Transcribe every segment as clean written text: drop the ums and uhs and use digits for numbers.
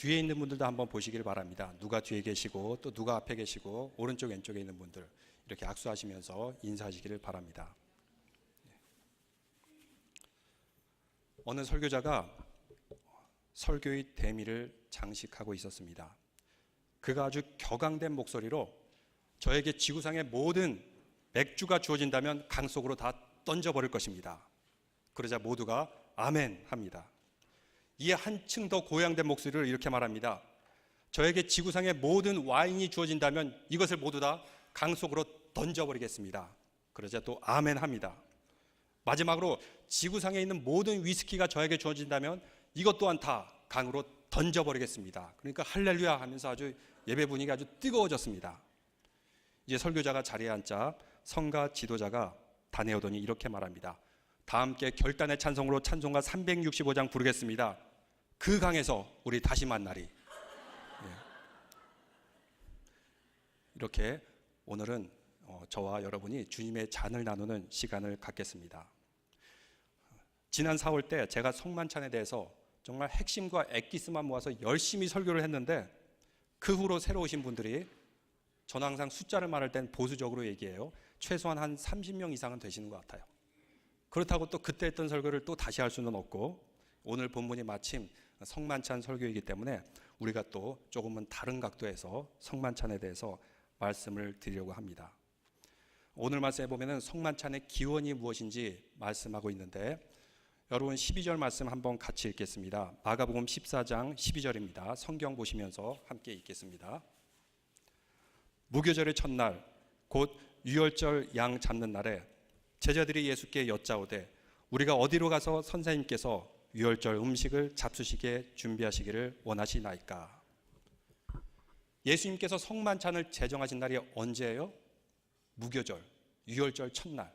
뒤에 있는 분들도 한번 보시길 바랍니다. 누가 뒤에 계시고 또 누가 앞에 계시고 오른쪽 왼쪽에 있는 분들 이렇게 악수하시면서 인사하시기를 바랍니다. 어느 설교자가 설교의 대미를 장식하고 있었습니다. 그가 아주 격앙된 목소리로 저에게 지구상의 모든 맥주가 주어진다면 강 속으로 다 던져버릴 것입니다. 그러자 모두가 아멘 합니다. 이에 한층 더 고양된 목소리로 이렇게 말합니다. 저에게 지구상의 모든 와인이 주어진다면 이것을 모두 다 강 속으로 던져버리겠습니다. 그러자 또 아멘 합니다. 마지막으로 지구상에 있는 모든 위스키가 저에게 주어진다면 이것 또한 다 강으로 던져버리겠습니다. 그러니까 할렐루야 하면서 아주 예배 분위기가 아주 뜨거워졌습니다. 이제 설교자가 자리에 앉자 성가 지도자가 다 내어더니 이렇게 말합니다. 다 함께 결단의 찬송으로 찬송가 365장 부르겠습니다. 그 강에서 우리 다시 만나리. 이렇게 오늘은 저와 여러분이 주님의 잔을 나누는 시간을 갖겠습니다. 지난 4월 때 제가 성만찬에 대해서 정말 핵심과 엑기스만 모아서 열심히 설교를 했는데 그 후로 새로 오신 분들이 저는 항상 숫자를 말할 땐 보수적으로 얘기해요. 최소한 한 30명 이상은 되시는 것 같아요. 그렇다고 또 그때 했던 설교를 또 다시 할 수는 없고 오늘 본문이 마침 성만찬 설교이기 때문에 우리가 또 조금은 다른 각도에서 성만찬에 대해서 말씀을 드리려고 합니다. 오늘 말씀에 보면은 성만찬의 기원이 무엇인지 말씀하고 있는데 여러분 12절 말씀 한번 같이 읽겠습니다. 마가복음 14장 12절입니다. 성경 보시면서 함께 읽겠습니다. 무교절의 첫날 곧 유월절 양 잡는 날에 제자들이 예수께 여짜오되 우리가 어디로 가서 선생님께서 유월절 음식을 잡수시게 준비하시기를 원하시나이까. 예수님께서 성만찬을 제정하신 날이 언제예요? 무교절, 유월절 첫날.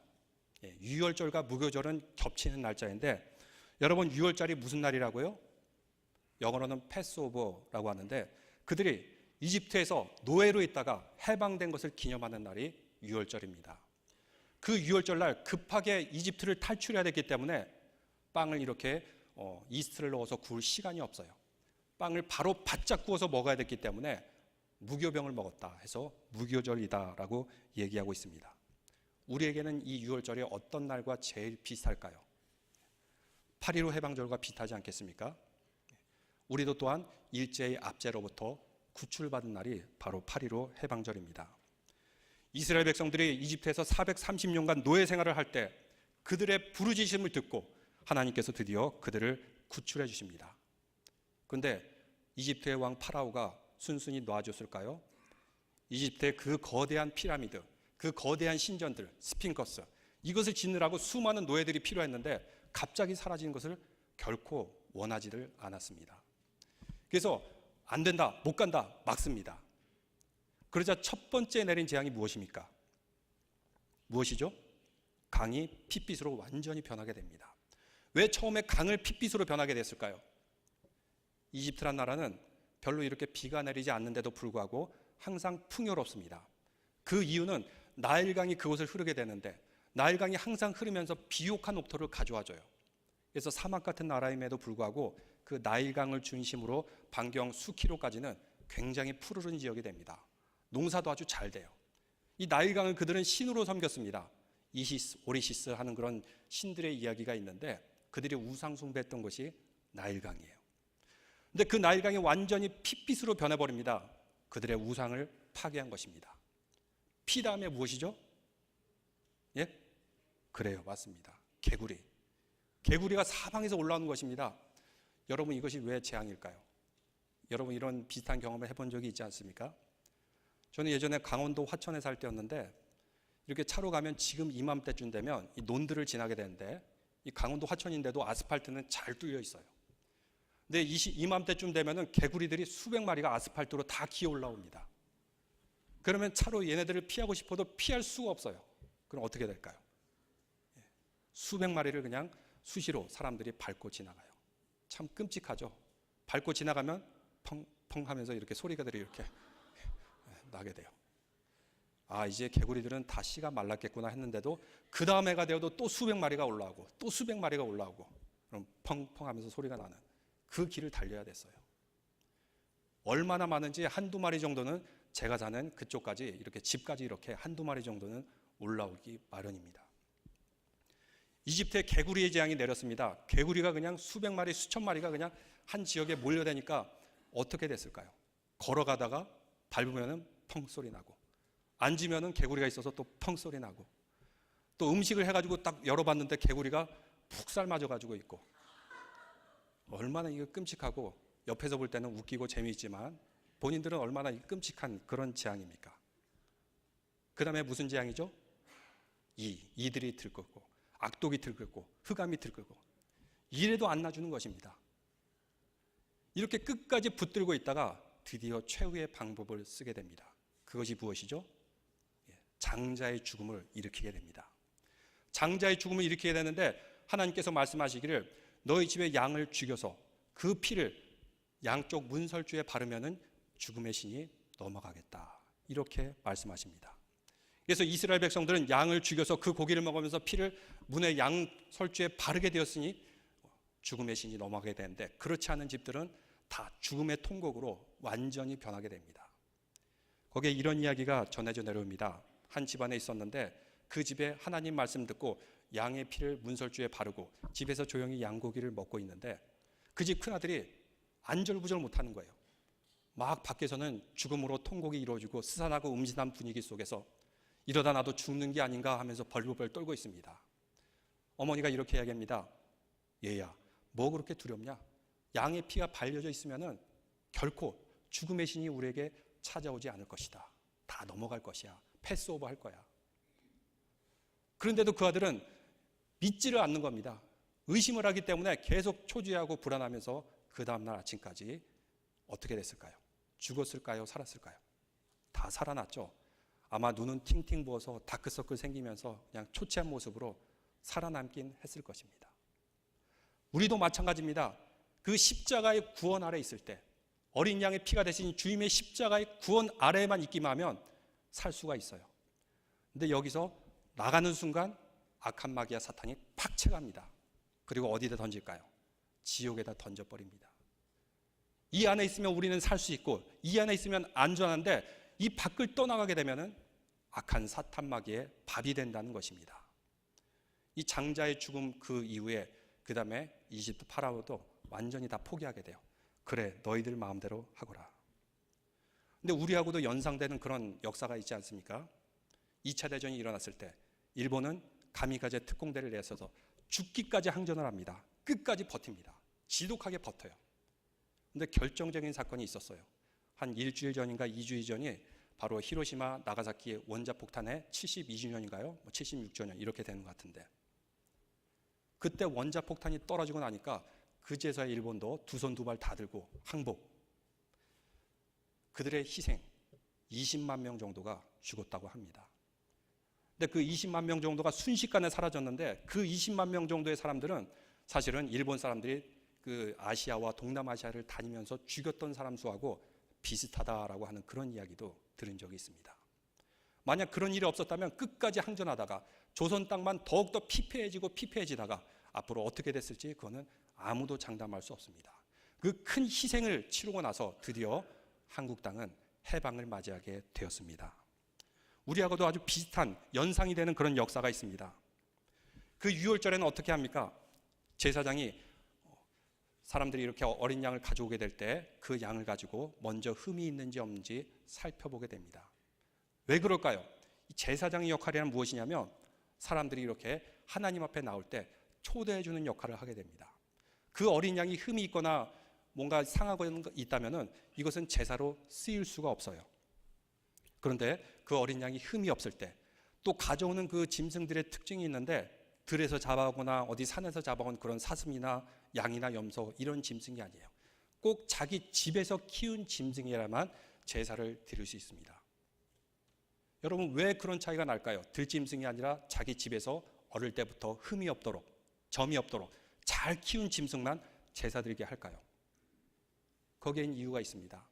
유월절과 무교절은 겹치는 날짜인데 여러분 유월절이 무슨 날이라고요? 영어로는 패스오버라고 하는데 그들이 이집트에서 노예로 있다가 해방된 것을 기념하는 날이 유월절입니다. 그 유월절 날 급하게 이집트를 탈출해야 됐기 때문에 빵을 이렇게 이스트를 넣어서 구울 시간이 없어요. 빵을 바로 바짝 구워서 먹어야 됐기 때문에 무교병을 먹었다 해서 무교절이다라고 얘기하고 있습니다. 우리에게는 이 유월절이 어떤 날과 제일 비슷할까요? 8.15 해방절과 비슷하지 않겠습니까? 우리도 또한 일제의 압제로부터 구출받은 날이 바로 8.15 해방절입니다. 이스라엘 백성들이 이집트에서 430년간 노예 생활을 할 때 그들의 부르짖음을 듣고 하나님께서 드디어 그들을 구출해 주십니다. 그런데 이집트의 왕 파라오가 순순히 놔줬을까요? 이집트의 그 거대한 피라미드, 그 거대한 신전들, 스핑커스 이것을 짓느라고 수많은 노예들이 필요했는데 갑자기 사라진 것을 결코 원하지를 않았습니다. 그래서 안 된다, 못 간다, 막습니다. 그러자 첫 번째 내린 재앙이 무엇입니까? 무엇이죠? 강이 핏빛으로 완전히 변하게 됩니다. 왜 처음에 강을 핏빛으로 변하게 됐을까요? 이집트란 나라는 별로 이렇게 비가 내리지 않는데도 불구하고 항상 풍요롭습니다. 그 이유는 나일강이 그곳을 흐르게 되는데 나일강이 항상 흐르면서 비옥한 옥토를 가져와줘요. 그래서 사막 같은 나라임에도 불구하고 그 나일강을 중심으로 반경 수킬로까지는 굉장히 푸르른 지역이 됩니다. 농사도 아주 잘 돼요. 이 나일강을 그들은 신으로 섬겼습니다. 이시스, 오리시스 하는 그런 신들의 이야기가 있는데 그들이 우상 숭배했던 것이 나일강이에요. 근데 그 나일강이 완전히 핏빛으로 변해버립니다. 그들의 우상을 파괴한 것입니다. 피 다음에 무엇이죠? 예? 그래요, 맞습니다. 개구리. 개구리가 사방에서 올라오는 것입니다. 여러분 이것이 왜 재앙일까요? 여러분 이런 비슷한 경험을 해본 적이 있지 않습니까? 저는 예전에 강원도 화천에 살 때였는데 이렇게 차로 가면 지금 이맘때쯤 되면 이 논들을 지나게 되는데 이 강원도 화천인데도 아스팔트는 잘 뚫려 있어요. 근데 이맘때쯤 되면은 개구리들이 수백 마리가 아스팔트로 다 기어 올라옵니다. 그러면 차로 얘네들을 피하고 싶어도 피할 수가 없어요. 그럼 어떻게 될까요? 수백 마리를 그냥 수시로 사람들이 밟고 지나가요. 참 끔찍하죠. 밟고 지나가면 펑펑 하면서 이렇게 소리가들이 이렇게 나게 돼요. 아, 이제 개구리들은 다 씨가 말랐겠구나 했는데도 그 다음 해가 되어도 또 수백 마리가 올라오고 또 수백 마리가 올라오고 그럼 펑펑 하면서 소리가 나는 그 길을 달려야 됐어요. 얼마나 많은지 한두 마리 정도는 제가 사는 그쪽까지 이렇게 집까지 이렇게 한두 마리 정도는 올라오기 마련입니다. 이집트에 개구리의 재앙이 내렸습니다. 개구리가 그냥 수백 마리, 수천 마리가 그냥 한 지역에 몰려다니까 어떻게 됐을까요? 걸어가다가 밟으면은 펑 소리 나고, 앉으면은 개구리가 있어서 또 펑 소리 나고, 또 음식을 해가지고 딱 열어봤는데 개구리가 푹 삶아져가지고 있고, 얼마나 이거 끔찍하고 옆에서 볼 때는 웃기고 재미있지만 본인들은 얼마나 끔찍한 그런 재앙입니까? 그 다음에 무슨 재앙이죠? 이들이 들끓고, 악독이 들끓고, 흑암이 들끓고, 이래도 안 놔주는 것입니다. 이렇게 끝까지 붙들고 있다가 드디어 최후의 방법을 쓰게 됩니다. 그것이 무엇이죠? 장자의 죽음을 일으키게 됩니다. 장자의 죽음을 일으키게 되는데 하나님께서 말씀하시기를 너희 집에 양을 죽여서 그 피를 양쪽 문설주에 바르면은 죽음의 신이 넘어가겠다. 이렇게 말씀하십니다. 그래서 이스라엘 백성들은 양을 죽여서 그 고기를 먹으면서 피를 문의 양설주에 바르게 되었으니 죽음의 신이 넘어가게 되는데, 그렇지 않은 집들은 다 죽음의 통곡으로 완전히 변하게 됩니다. 거기에 이런 이야기가 전해져 내려옵니다. 한 집안에 있었는데 그 집에 하나님 말씀 듣고 양의 피를 문설주에 바르고 집에서 조용히 양고기를 먹고 있는데 그 집 큰아들이 안절부절 못하는 거예요. 막 밖에서는 죽음으로 통곡이 이루어지고 스산하고 음진한 분위기 속에서 이러다 나도 죽는 게 아닌가 하면서 벌벌 떨고 있습니다. 어머니가 이렇게 이야기합니다. 얘야, 뭐 그렇게 두렵냐? 양의 피가 발려져 있으면은 결코 죽음의 신이 우리에게 찾아오지 않을 것이다. 다 넘어갈 것이야. 패스오버 할 거야. 그런데도 그 아들은 믿지를 않는 겁니다. 의심을 하기 때문에 계속 초조해하고 불안하면서 그 다음날 아침까지 어떻게 됐을까요? 죽었을까요? 살았을까요? 다 살아났죠. 아마 눈은 팅팅 부어서 다크서클 생기면서 그냥 초췌한 모습으로 살아남긴 했을 것입니다. 우리도 마찬가지입니다. 그 십자가의 구원 아래 있을 때, 어린 양의 피가 대신 주님의 십자가의 구원 아래에만 있기만 하면 살 수가 있어요. 근데 여기서 나가는 순간 악한 마귀와 사탄이 팍 채갑니다. 그리고 어디다 던질까요? 지옥에다 던져버립니다. 이 안에 있으면 우리는 살 수 있고 이 안에 있으면 안전한데 이 밖을 떠나가게 되면 악한 사탄 마귀의 밥이 된다는 것입니다. 이 장자의 죽음 그 이후에 그 다음에 이집트 파라오도 완전히 다 포기하게 돼요. 그래, 너희들 마음대로 하거라. 근데 우리하고도 연상되는 그런 역사가 있지 않습니까? 2차 대전이 일어났을 때 일본은 가미가제 특공대를 내서서 죽기까지 항전을 합니다. 끝까지 버팁니다. 지독하게 버텨요. 근데 결정적인 사건이 있었어요. 한 일주일 전인가 2주일 전이 바로 히로시마 나가사키 원자폭탄의 72주년인가요? 76주년 이렇게 되는 것 같은데, 그때 원자폭탄이 떨어지고 나니까 그제서야 일본도 두 손 두 발 다 들고 항복. 그들의 희생 20만 명 정도가 죽었다고 합니다. 근데 그 20만 명 정도가 순식간에 사라졌는데 그 20만 명 정도의 사람들은 사실은 일본 사람들이 그 아시아와 동남아시아를 다니면서 죽였던 사람 수하고 비슷하다라고 하는 그런 이야기도 들은 적이 있습니다. 만약 그런 일이 없었다면 끝까지 항전하다가 조선 땅만 더욱더 피폐해지다가 앞으로 어떻게 됐을지 그거는 아무도 장담할 수 없습니다. 그 큰 희생을 치르고 나서 드디어 한국 땅은 해방을 맞이하게 되었습니다. 우리하고도 아주 비슷한 연상이 되는 그런 역사가 있습니다. 그 유월절에는 어떻게 합니까? 제사장이 사람들이 이렇게 어린 양을 가져오게 될 때 그 양을 가지고 먼저 흠이 있는지 없는지 살펴보게 됩니다. 왜 그럴까요? 제사장의 역할이란 무엇이냐면 사람들이 이렇게 하나님 앞에 나올 때 초대해 주는 역할을 하게 됩니다. 그 어린 양이 흠이 있거나 뭔가 상하고 있다면 이것은 제사로 쓰일 수가 없어요. 그런데 그 어린 양이 흠이 없을 때 또 가져오는 그 짐승들의 특징이 있는데 들에서 잡아오거나 어디 산에서 잡아온 그런 사슴이나 양이나 염소 이런 짐승이 아니에요. 꼭 자기 집에서 키운 짐승이라만 제사를 드릴 수 있습니다. 여러분 왜 그런 차이가 날까요? 들짐승이 아니라 자기 집에서 어릴 때부터 흠이 없도록 점이 없도록 잘 키운 짐승만 제사 드리게 할까요? 거기엔 이유가 있습니다.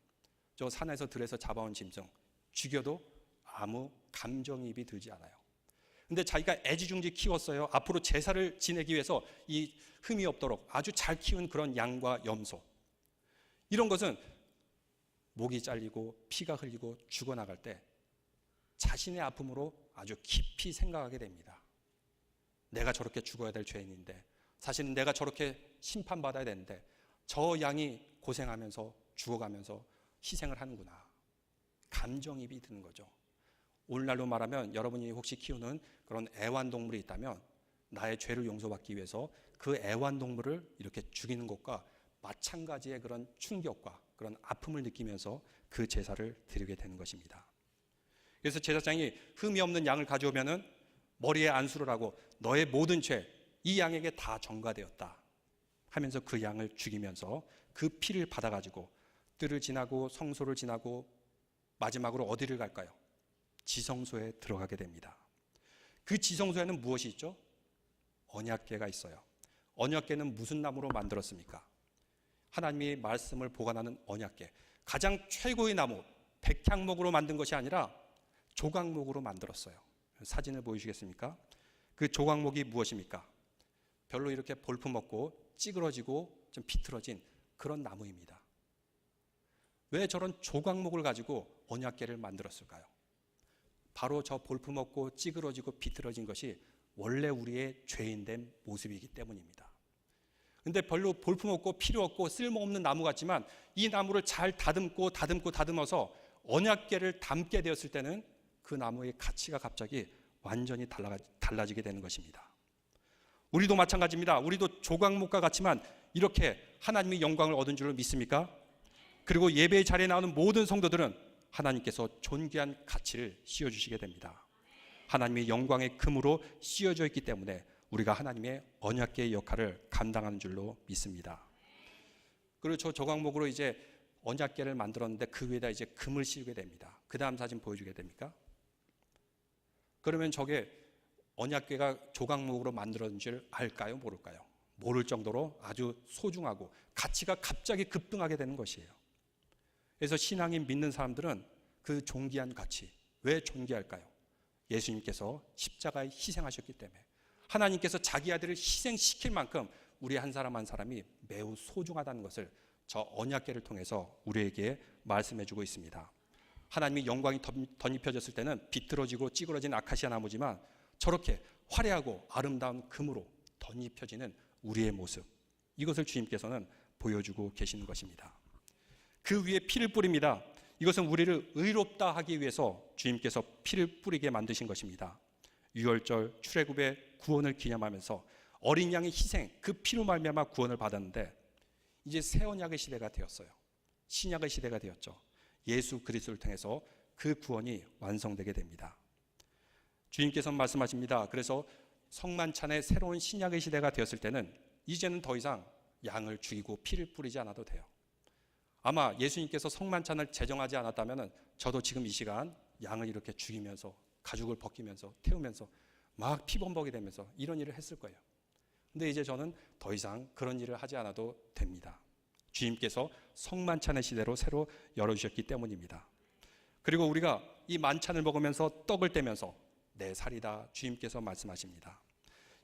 저 산에서 들에서 잡아온 짐승 죽여도 아무 감정이입이 들지 않아요. 근데 자기가 애지중지 키웠어요. 앞으로 제사를 지내기 위해서 이 흠이 없도록 아주 잘 키운 그런 양과 염소, 이런 것은 목이 잘리고 피가 흘리고 죽어나갈 때 자신의 아픔으로 아주 깊이 생각하게 됩니다. 내가 저렇게 죽어야 될 죄인인데, 사실은 내가 저렇게 심판받아야 되는데 저 양이 고생하면서 죽어가면서 희생을 하는구나. 감정이입이 드는 거죠. 오늘날로 말하면 여러분이 혹시 키우는 그런 애완동물이 있다면 나의 죄를 용서받기 위해서 그 애완동물을 이렇게 죽이는 것과 마찬가지의 그런 충격과 그런 아픔을 느끼면서 그 제사를 드리게 되는 것입니다. 그래서 제사장이 흠이 없는 양을 가져오면은 머리에 안수를 하고 너의 모든 죄, 이 양에게 다 전가되었다 하면서 그 양을 죽이면서 그 피를 받아가지고 뜰을 지나고 성소를 지나고 마지막으로 어디를 갈까요? 지성소에 들어가게 됩니다. 그 지성소에는 무엇이 있죠? 언약궤가 있어요. 언약궤는 무슨 나무로 만들었습니까? 하나님의 말씀을 보관하는 언약궤. 가장 최고의 나무, 백향목으로 만든 것이 아니라 조각목으로 만들었어요. 사진을 보여주시겠습니까? 그 조각목이 무엇입니까? 별로 이렇게 볼품없고 찌그러지고 좀 비틀어진 그런 나무입니다. 왜 저런 조각목을 가지고 언약궤를 만들었을까요? 바로 저 볼품없고 찌그러지고 비틀어진 것이 원래 우리의 죄인된 모습이기 때문입니다. 근데 별로 볼품없고 필요 없고 쓸모없는 나무 같지만 이 나무를 잘 다듬어서 언약궤를 담게 되었을 때는 그 나무의 가치가 갑자기 완전히 달라지게 되는 것입니다. 우리도 마찬가지입니다. 우리도 조각목과 같지만 이렇게 하나님의 영광을 얻은 줄을 믿습니까? 그리고 예배의 자리에 나오는 모든 성도들은 하나님께서 존귀한 가치를 씌워주시게 됩니다. 하나님의 영광의 금으로 씌워져 있기 때문에 우리가 하나님의 언약궤의 역할을 감당하는 줄로 믿습니다. 그리고 저 조각목으로 이제 언약궤를 만들었는데 그 위에다 이제 금을 씌우게 됩니다. 그 다음 사진 보여주게 됩니까? 그러면 저게 언약궤가 조각목으로 만들어진 줄 알까요? 모를까요? 모를 정도로 아주 소중하고 가치가 갑자기 급등하게 되는 것이에요. 그래서 신앙이 믿는 사람들은 그 존귀한 가치, 왜 존귀할까요? 예수님께서 십자가에 희생하셨기 때문에, 하나님께서 자기 아들을 희생시킬 만큼 우리 한 사람 한 사람이 매우 소중하다는 것을 저 언약궤를 통해서 우리에게 말씀해주고 있습니다. 하나님의 영광이 덧입혀졌을 때는 비틀어지고 찌그러진 아카시아 나무지만 저렇게 화려하고 아름다운 금으로 덧입혀지는 우리의 모습, 이것을 주님께서는 보여주고 계시는 것입니다. 그 위에 피를 뿌립니다. 이것은 우리를 의롭다 하기 위해서 주님께서 피를 뿌리게 만드신 것입니다. 유월절 출애굽의 구원을 기념하면서 어린 양의 희생, 그 피로 말미암아 구원을 받았는데 이제 새 언약의 시대가 되었어요. 신약의 시대가 되었죠. 예수 그리스도를 통해서 그 구원이 완성되게 됩니다. 주님께서 말씀하십니다. 그래서 성만찬의 새로운 신약의 시대가 되었을 때는 이제는 더 이상 양을 죽이고 피를 뿌리지 않아도 돼요. 아마 예수님께서 성만찬을 제정하지 않았다면 저도 지금 이 시간 양을 이렇게 죽이면서 가죽을 벗기면서 태우면서 막 피범벅이 되면서 이런 일을 했을 거예요. 근데 이제 저는 더 이상 그런 일을 하지 않아도 됩니다. 주님께서 성만찬의 시대로 새로 열어주셨기 때문입니다. 그리고 우리가 이 만찬을 먹으면서 떡을 떼면서 내 살이다 주님께서 말씀하십니다.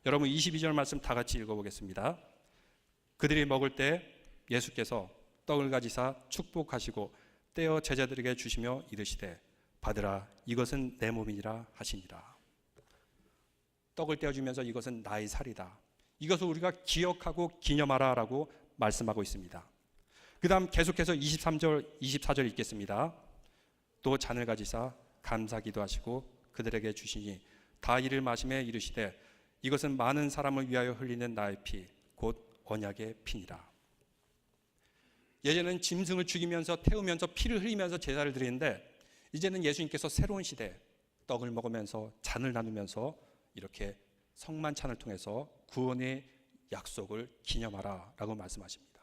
여러분 22절 말씀 다 같이 읽어보겠습니다. 그들이 먹을 때 예수께서 떡을 가지사 축복하시고 떼어 제자들에게 주시며 이르시되 받으라 이것은 내 몸이니라 하시니라. 떡을 떼어주면서 이것은 나의 살이다, 이것을 우리가 기억하고 기념하라 라고 말씀하고 있습니다. 그 다음 계속해서 23절 24절 읽겠습니다. 또 잔을 가지사 감사기도 하시고 그들에게 주시니 다 이를 마시매 이르시되 이것은 많은 사람을 위하여 흘리는 나의 피 곧 언약의 피니라. 예전에는 짐승을 죽이면서 태우면서 피를 흘리면서 제사를 드리는데 이제는 예수님께서 새로운 시대 떡을 먹으면서 잔을 나누면서 이렇게 성만찬을 통해서 구원의 약속을 기념하라 라고 말씀하십니다.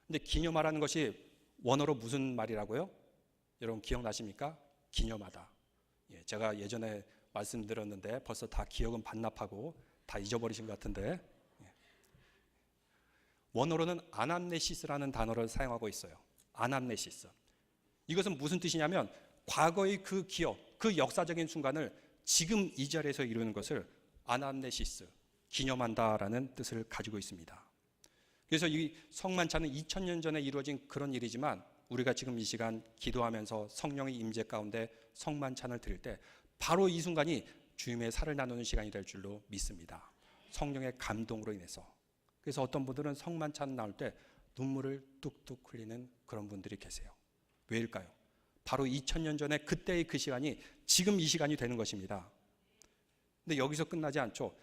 근데 기념하라는 것이 원어로 무슨 말이라고요? 여러분 기억나십니까? 기념하다. 제가 예전에 말씀드렸는데 벌써 다 기억은 반납하고 다 잊어버리신 것 같은데, 원어로는 아남네시스라는 단어를 사용하고 있어요. 아남네시스. 이것은 무슨 뜻이냐면 과거의 그 기억, 그 역사적인 순간을 지금 이 자리에서 이루는 것을 아남네시스, 기념한다라는 뜻을 가지고 있습니다. 그래서 이 성만찬은 2000년 전에 이루어진 그런 일이지만 우리가 지금 이 시간 기도하면서 성령의 임재 가운데 성만찬을 드릴 때 바로 이 순간이 주님의 살을 나누는 시간이 될 줄로 믿습니다. 성령의 감동으로 인해서. 그래서 어떤 분들은 성만찬 나올 때 눈물을 뚝뚝 흘리는 그런 분들이 계세요. 왜일까요? 바로 2000년 전에 그때의 그 시간이 지금 이 시간이 되는 것입니다. 근데 여기서 끝나지 않죠.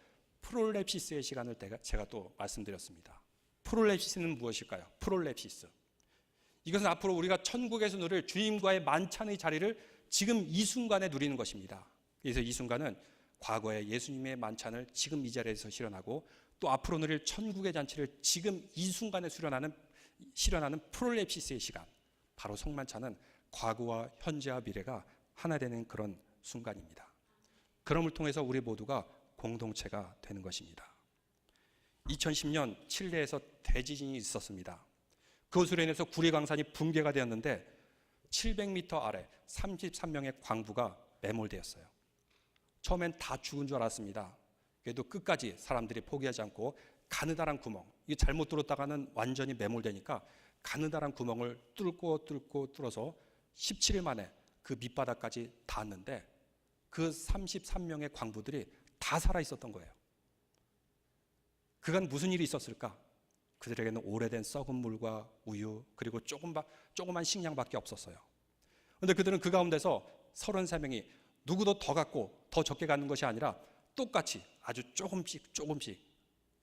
프롤랩시스의 시간을 제가 또 말씀드렸습니다. 프롤랩시스는 무엇일까요? 프롤랩시스. 이것은 앞으로 우리가 천국에서 누릴 주님과의 만찬의 자리를 지금 이 순간에 누리는 것입니다. 그래서 이 순간은 과거에 예수님의 만찬을 지금 이 자리에서 실현하고 또 앞으로 누릴 천국의 잔치를 지금 이 순간에 실현하는 프롤랩시스의 시간. 바로 성만찬은 과거와 현재와 미래가 하나 되는 그런 순간입니다. 그럼을 통해서 우리 모두가 공동체가 되는 것입니다. 2010년 칠레에서 대지진이 있었습니다. 그것으로 인해서 구리강산이 붕괴가 되었는데 700m 아래 33명의 광부가 매몰되었어요. 처음엔 다 죽은 줄 알았습니다. 그래도 끝까지 사람들이 포기하지 않고 가느다란 구멍, 이게 잘못 뚫었다가는 완전히 매몰되니까 가느다란 구멍을 뚫어서 17일 만에 그 밑바닥까지 닿았는데 그 33명의 광부들이 다 살아 있었던 거예요. 그간 무슨 일이 있었을까? 그들에게는 오래된 썩은 물과 우유 그리고 조그만 식량밖에 없었어요. 그런데 그들은 그 가운데서 33명이 누구도 더 갖고 더 적게 갖는 것이 아니라 똑같이 아주 조금씩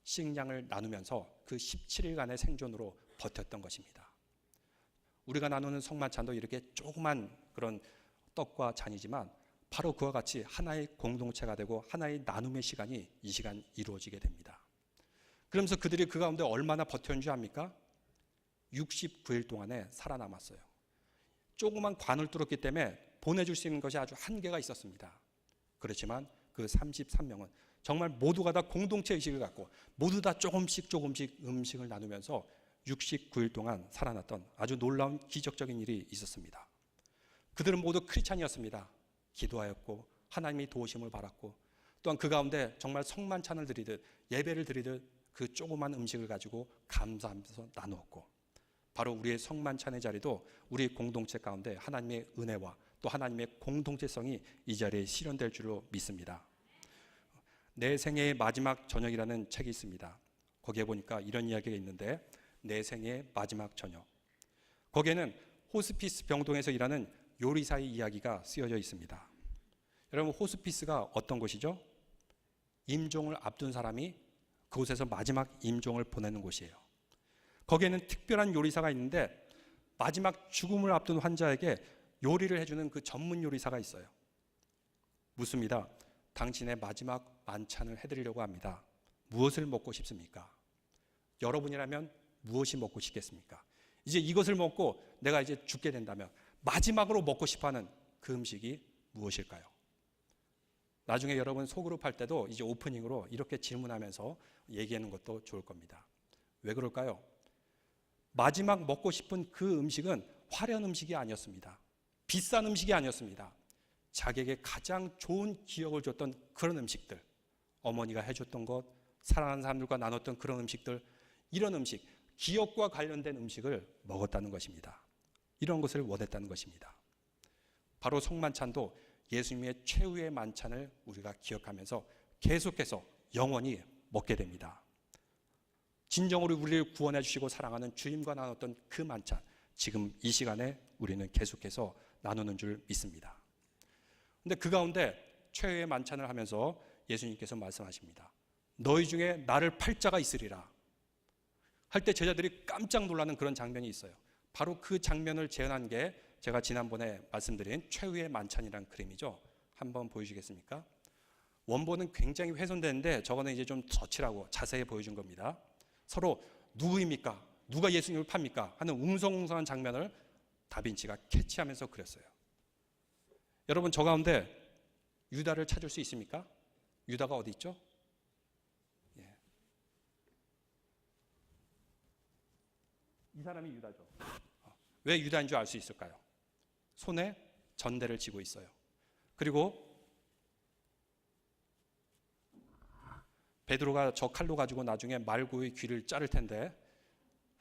식량을 나누면서 그 17일간의 생존으로 버텼던 것입니다. 우리가 나누는 성만찬도 이렇게 조그만 그런 떡과 잔이지만 바로 그와 같이 하나의 공동체가 되고 하나의 나눔의 시간이 이 시간 이루어지게 됩니다. 그러면서 그들이 그 가운데 얼마나 버텼는지 압니까? 69일 동안에 살아남았어요. 조그만 관을 뚫었기 때문에 보내줄 수 있는 것이 아주 한계가 있었습니다. 그렇지만 그 33명은 정말 모두가 다 공동체 의식을 갖고 모두 다 조금씩 음식을 나누면서 69일 동안 살아났던 아주 놀라운 기적적인 일이 있었습니다. 그들은 모두 크리스찬이었습니다. 기도하였고 하나님의 도우심을 받았고 또한 그 가운데 정말 성만찬을 드리듯 예배를 드리듯 그 조그만 음식을 가지고 감사하면서 나누었고 바로 우리의 성만찬의 자리도 우리 공동체 가운데 하나님의 은혜와 또 하나님의 공동체성이 이 자리에 실현될 줄로 믿습니다. 내 생애의 마지막 저녁이라는 책이 있습니다. 거기에 보니까 이런 이야기가 있는데 내 생애의 마지막 저녁. 거기에는 호스피스 병동에서 일하는 요리사의 이야기가 쓰여져 있습니다. 여러분 호스피스가 어떤 곳이죠? 임종을 앞둔 사람이 그곳에서 마지막 임종을 보내는 곳이에요. 거기에는 특별한 요리사가 있는데 마지막 죽음을 앞둔 환자에게 요리를 해주는 그 전문 요리사가 있어요. 묻습니다. 당신의 마지막 만찬을 해드리려고 합니다. 무엇을 먹고 싶습니까? 여러분이라면 무엇이 먹고 싶겠습니까? 이제 이것을 먹고 내가 이제 죽게 된다면 마지막으로 먹고 싶어하는 그 음식이 무엇일까요? 나중에 여러분 소그룹 할 때도 이제 오프닝으로 이렇게 질문하면서 얘기하는 것도 좋을 겁니다. 왜 그럴까요? 마지막 먹고 싶은 그 음식은 화려한 음식이 아니었습니다. 비싼 음식이 아니었습니다. 자기에게 가장 좋은 기억을 줬던 그런 음식들, 어머니가 해줬던 것, 사랑하는 사람들과 나눴던 그런 음식들, 이런 음식, 기억과 관련된 음식을 먹었다는 것입니다. 이런 것을 원했다는 것입니다. 바로 성만찬도 예수님의 최후의 만찬을 우리가 기억하면서 계속해서 영원히 먹게 됩니다. 진정으로 우리를 구원해 주시고 사랑하는 주님과 나눴던 그 만찬, 지금 이 시간에 우리는 계속해서 나누는 줄 믿습니다. 그런데 그 가운데 최후의 만찬을 하면서 예수님께서 말씀하십니다. 너희 중에 나를 팔 자가 있으리라 할 때 제자들이 깜짝 놀라는 그런 장면이 있어요. 바로 그 장면을 재현한 게 제가 지난번에 말씀드린 최후의 만찬이라는 그림이죠. 한번 보여주시겠습니까? 원본은 굉장히 훼손되는데 저거는 이제 좀 덧칠하고 자세히 보여준 겁니다. 서로 누구입니까? 누가 예수님을 팝니까? 하는 웅성웅성한 장면을 다빈치가 캐치하면서 그렸어요. 여러분 저 가운데 유다를 찾을 수 있습니까? 유다가 어디 있죠? 예. 이 사람이 유다죠. 왜 유다인 줄 알 수 있을까요? 손에 전대를 쥐고 있어요. 그리고 베드로가 저 칼로 가지고 나중에 말구의 귀를 자를 텐데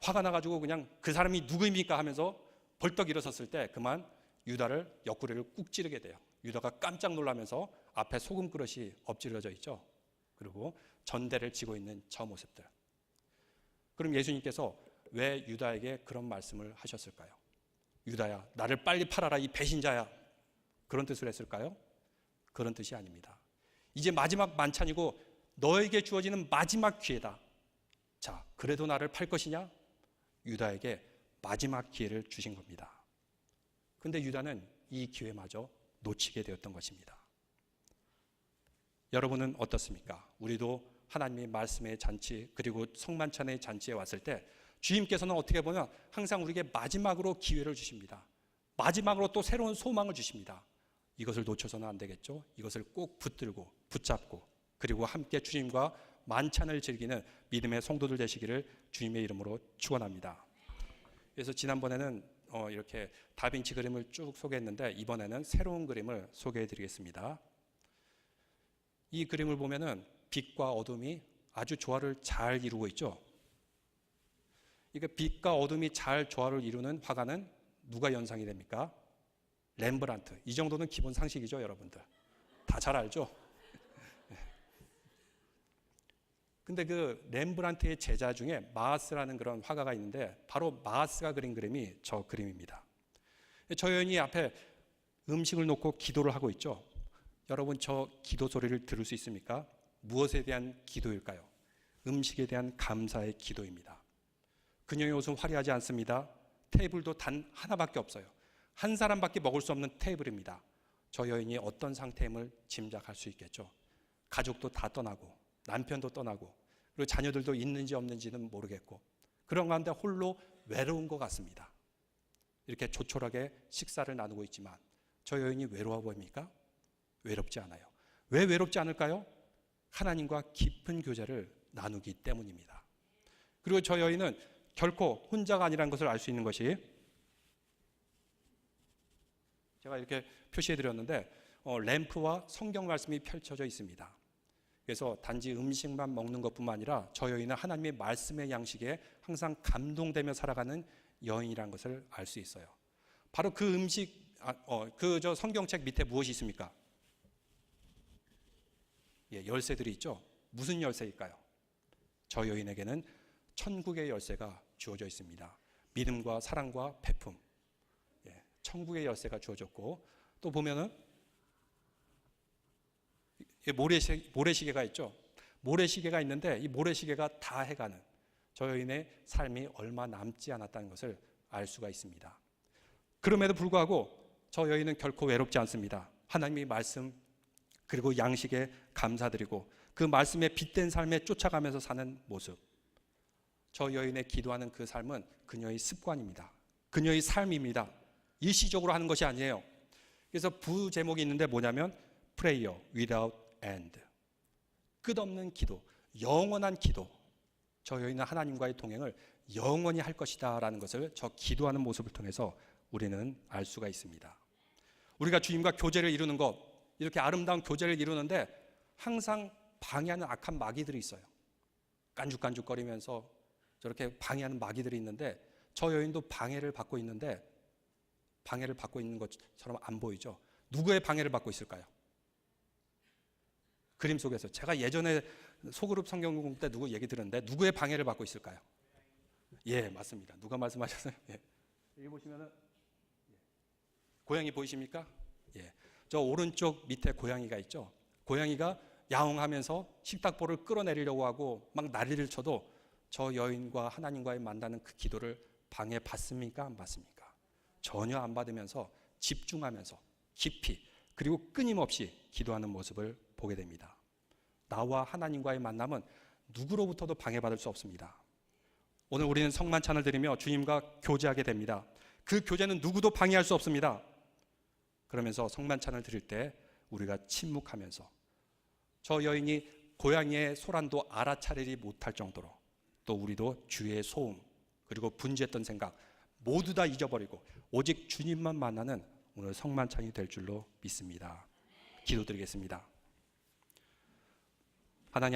화가 나가지고 그냥 그 사람이 누구입니까 하면서 벌떡 일어섰을 때 그만 유다를 옆구리를 꾹 찌르게 돼요. 유다가 깜짝 놀라면서 앞에 소금 그릇이 엎질러져 있죠. 그리고 전대를 지고 있는 저 모습들. 그럼 예수님께서 왜 유다에게 그런 말씀을 하셨을까요? 유다야, 나를 빨리 팔아라, 이 배신자야. 그런 뜻을 했을까요? 그런 뜻이 아닙니다. 이제 마지막 만찬이고 너에게 주어지는 마지막 기회다. 자, 그래도 나를 팔 것이냐? 유다에게 마지막 기회를 주신 겁니다. 근데 유다는 이 기회마저 놓치게 되었던 것입니다. 여러분은 어떻습니까? 우리도 하나님의 말씀의 잔치 그리고 성만찬의 잔치에 왔을 때 주님께서는 어떻게 보면 항상 우리에게 마지막으로 기회를 주십니다. 마지막으로 또 새로운 소망을 주십니다. 이것을 놓쳐서는 안 되겠죠. 이것을 꼭 붙들고 붙잡고 그리고 함께 주님과 만찬을 즐기는 믿음의 성도들 되시기를 주님의 이름으로 축원합니다. 그래서 지난번에는 이렇게 다빈치 그림을 쭉 소개했는데 이번에는 새로운 그림을 소개해 드리겠습니다. 이 그림을 보면은 빛과 어둠이 아주 조화를 잘 이루고 있죠. 이게 빛과 어둠이 잘 조화를 이루는 화가는 누가 연상이 됩니까? 렘브란트. 이 정도는 기본 상식이죠, 여러분들. 다 잘 알죠? 근데 그 렘브란트의 제자 중에 마하스라는 그런 화가가 있는데 바로 마하스가 그린 그림이 저 그림입니다. 저 여인이 앞에 음식을 놓고 기도를 하고 있죠. 여러분 저 기도 소리를 들을 수 있습니까? 무엇에 대한 기도일까요? 음식에 대한 감사의 기도입니다. 그녀의 옷은 화려하지 않습니다. 테이블도 단 하나밖에 없어요. 한 사람밖에 먹을 수 없는 테이블입니다. 저 여인이 어떤 상태임을 짐작할 수 있겠죠. 가족도 다 떠나고 남편도 떠나고 그리고 자녀들도 있는지 없는지는 모르겠고 그런 가운데 홀로 외로운 것 같습니다. 이렇게 조촐하게 식사를 나누고 있지만 저 여인이 외로워 보입니까? 외롭지 않아요. 왜 외롭지 않을까요? 하나님과 깊은 교제를 나누기 때문입니다. 그리고 저 여인은 결코 혼자가 아니라는 것을 알 수 있는 것이 제가 이렇게 표시해 드렸는데 램프와 성경 말씀이 펼쳐져 있습니다. 그래서 단지 음식만 먹는 것뿐만 아니라 저 여인은 하나님의 말씀의 양식에 항상 감동되며 살아가는 여인이라는 것을 알 수 있어요. 바로 그 음식, 저 성경책 밑에 무엇이 있습니까? 예, 열쇠들이 있죠. 무슨 열쇠일까요? 저 여인에게는 천국의 열쇠가 주어져 있습니다. 믿음과 사랑과 베품, 예, 천국의 열쇠가 주어졌고 또 보면은 모래시계가 있죠. 모래시계가 있는데 이 모래시계가 다 해가는 저 여인의 삶이 얼마 남지 않았다는 것을 알 수가 있습니다. 그럼에도 불구하고 저 여인은 결코 외롭지 않습니다. 하나님의 말씀 그리고 양식에 감사드리고 그 말씀에 빛된 삶에 쫓아가면서 사는 모습. 저 여인의 기도하는 그 삶은 그녀의 습관입니다. 그녀의 삶입니다. 일시적으로 하는 것이 아니에요. 그래서 부제목이 있는데 뭐냐면 Prayer without end. 끝없는 기도, 영원한 기도. 저 여인은 하나님과의 동행을 영원히 할 것이다 라는 것을 저 기도하는 모습을 통해서 우리는 알 수가 있습니다. 우리가 주님과 교제를 이루는 것, 이렇게 아름다운 교제를 이루는데 항상 방해하는 악한 마귀들이 있어요. 깐죽깐죽거리면서 저렇게 방해하는 마귀들이 있는데 저 여인도 방해를 받고 있는데 방해를 받고 있는 것처럼 안 보이죠. 누구의 방해를 받고 있을까요? 그림 속에서 제가 예전에 소그룹 성경 공부 때 누구 얘기 들었는데 누구의 방해를 받고 있을까요? 예, 맞습니다. 누가 말씀하셨어요? 예. 여기 보시면은 고양이 보이십니까? 예. 저 오른쪽 밑에 고양이가 있죠. 고양이가 야옹하면서 식탁보를 끌어내리려고 하고 막 난리를 쳐도 저 여인과 하나님과의 만나는 그 기도를 방해받습니까? 안 받습니까? 전혀 안 받으면서 집중하면서 깊이 그리고 끊임없이 기도하는 모습을 보게 됩니다. 나와 하나님과의 만남은 누구로부터도 방해받을 수 없습니다. 오늘 우리는 성만찬을 드리며 주님과 교제하게 됩니다. 그 교제는 누구도 방해할 수 없습니다. 그러면서 성만찬을 드릴 때 우리가 침묵하면서 저 여인이 고양이의 소란도 알아차리지 못할 정도로 또 우리도 주의 소음 그리고 분주했던 생각 모두 다 잊어버리고 오직 주님만 만나는 오늘 성만찬이 될 줄로 믿습니다. 기도드리겠습니다. 하나님